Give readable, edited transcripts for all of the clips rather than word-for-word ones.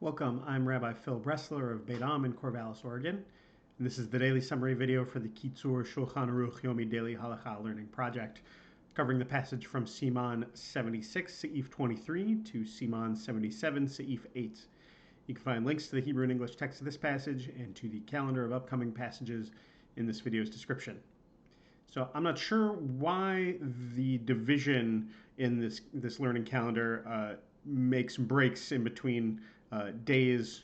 Welcome, I'm Rabbi Phil Bressler of Beit Am in Corvallis, Oregon, and this is the daily summary video for the Kitzur Shulchan Aruch Yomi Daily Halacha Learning Project, covering the passage from Siman 76, Seif 23, to Siman 77, Seif 8. You can find links to the Hebrew and English text of this passage and to the calendar of upcoming passages in this video's description. So I'm not sure why the division in this learning calendar makes breaks in between days,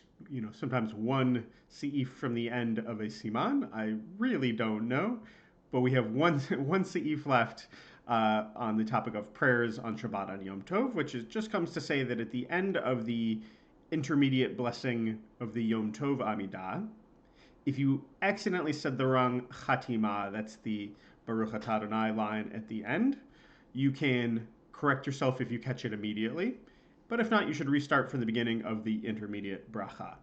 sometimes one seif from the end of a siman. I really don't know, but we have one seif left on the topic of prayers on Shabbat on Yom Tov, which just comes to say that at the end of the intermediate blessing of the Yom Tov Amidah, if you accidentally said the wrong chatima, that's the Baruch Atah Adonai line at the end, you can correct yourself if you catch it immediately. But if not, you should restart from the beginning of the intermediate bracha.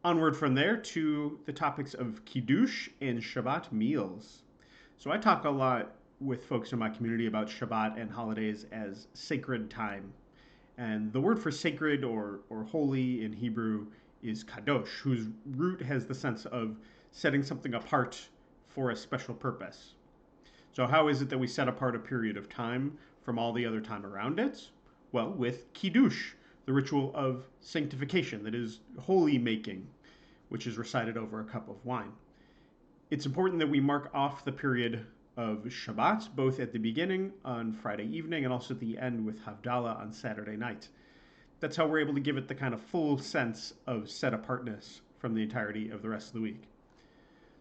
Onward from there to the topics of Kiddush and Shabbat meals. So I talk a lot with folks in my community about Shabbat and holidays as sacred time. And the word for sacred or holy in Hebrew is kadosh, whose root has the sense of setting something apart for a special purpose. So how is it that we set apart a period of time from all the other time around it? Well, with Kiddush, the ritual of sanctification, that is, holy making, which is recited over a cup of wine. It's important that we mark off the period of Shabbat, both at the beginning on Friday evening and also at the end with Havdalah on Saturday night. That's how we're able to give it the kind of full sense of set apartness from the entirety of the rest of the week.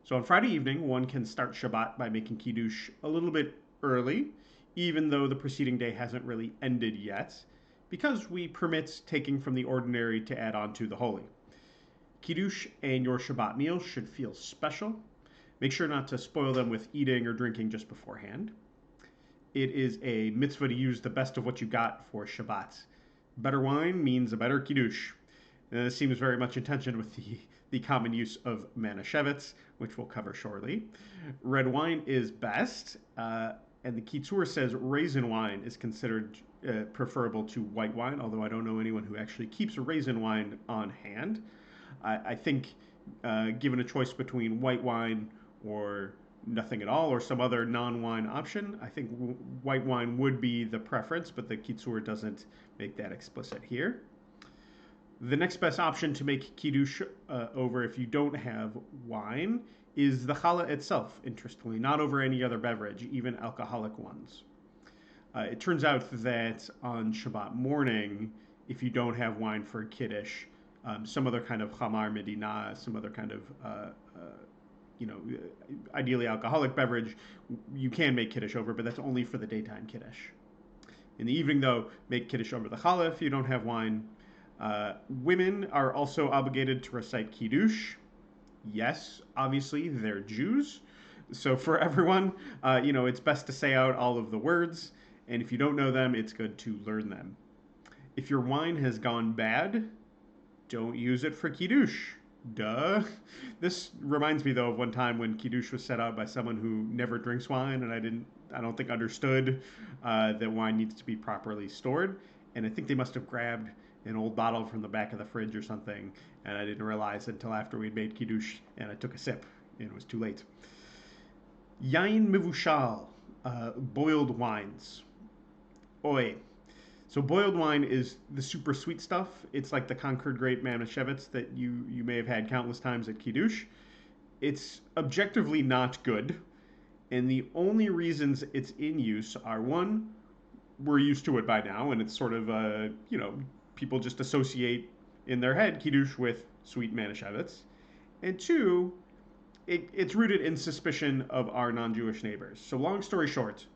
So on Friday evening, one can start Shabbat by making Kiddush a little bit early, even though the preceding day hasn't really ended yet, because we permit taking from the ordinary to add on to the holy. Kiddush and your Shabbat meals should feel special. Make sure not to spoil them with eating or drinking just beforehand. It is a mitzvah to use the best of what you got for Shabbat. Better wine means a better Kiddush. And this seems very much in tension with the common use of Manischewitz, which we'll cover shortly. Red wine is best, and the Kitzur says raisin wine is considered preferable to white wine, although I don't know anyone who actually keeps raisin wine on hand. I think given a choice between white wine or nothing at all, or some other non-wine option, I think white wine would be the preference, but the Kitzur doesn't make that explicit here. The next best option to make Kiddush over if you don't have wine is the challah itself, interestingly, not over any other beverage, even alcoholic ones. It turns out that on Shabbat morning, if you don't have wine for Kiddush, some other kind of chamar medina, some other kind of, ideally alcoholic beverage, you can make Kiddush over, but that's only for the daytime Kiddush. In the evening, though, make Kiddush over the challah if you don't have wine. Women are also obligated to recite Kiddush. Yes, obviously, they're Jews. So for everyone, it's best to say out all of the words. And if you don't know them, it's good to learn them. If your wine has gone bad, don't use it for Kiddush. Duh. This reminds me, though, of one time when Kiddush was set out by someone who never drinks wine, and I don't think understood that wine needs to be properly stored. And I think they must have grabbed an old bottle from the back of the fridge or something, and I didn't realize until after we'd made Kiddush, and I took a sip, and it was too late. Yain mevushal, boiled wines. Oy. So boiled wine is the super sweet stuff. It's like the Concord Grape Manischewitz that you may have had countless times at Kiddush. It's objectively not good, and the only reasons it's in use are, one, we're used to it by now, and it's sort of, people just associate in their head Kiddush with sweet Manischewitz. And two, it's rooted in suspicion of our non-Jewish neighbors. So long story short,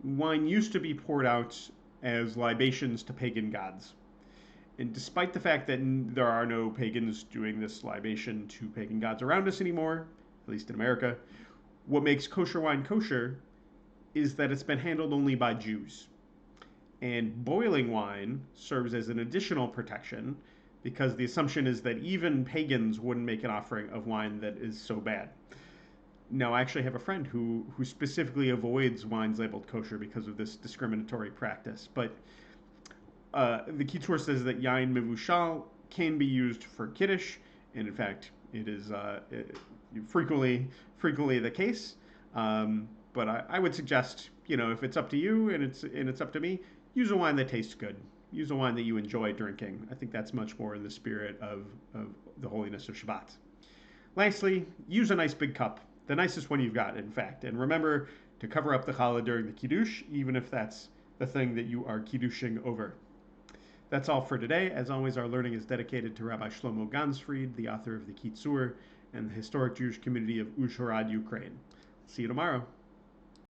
wine used to be poured out as libations to pagan gods. And despite the fact that there are no pagans doing this libation to pagan gods around us anymore, at least in America, what makes kosher wine kosher is that it's been handled only by Jews. And boiling wine serves as an additional protection because the assumption is that even pagans wouldn't make an offering of wine that is so bad. Now, I actually have a friend who specifically avoids wines labeled kosher because of this discriminatory practice. But the Kitzur says that yain mevushal can be used for Kiddush, and in fact, it is frequently the case. But I would suggest, if it's up to you and it's up to me, use a wine that tastes good. Use a wine that you enjoy drinking. I think that's much more in the spirit of the holiness of Shabbat. Lastly, use a nice big cup, the nicest one you've got, in fact. And remember to cover up the challah during the Kiddush, even if that's the thing that you are Kiddushing over. That's all for today. As always, our learning is dedicated to Rabbi Shlomo Gansfried, the author of the Kitzur, and the historic Jewish community of Uzhhorod, Ukraine. See you tomorrow.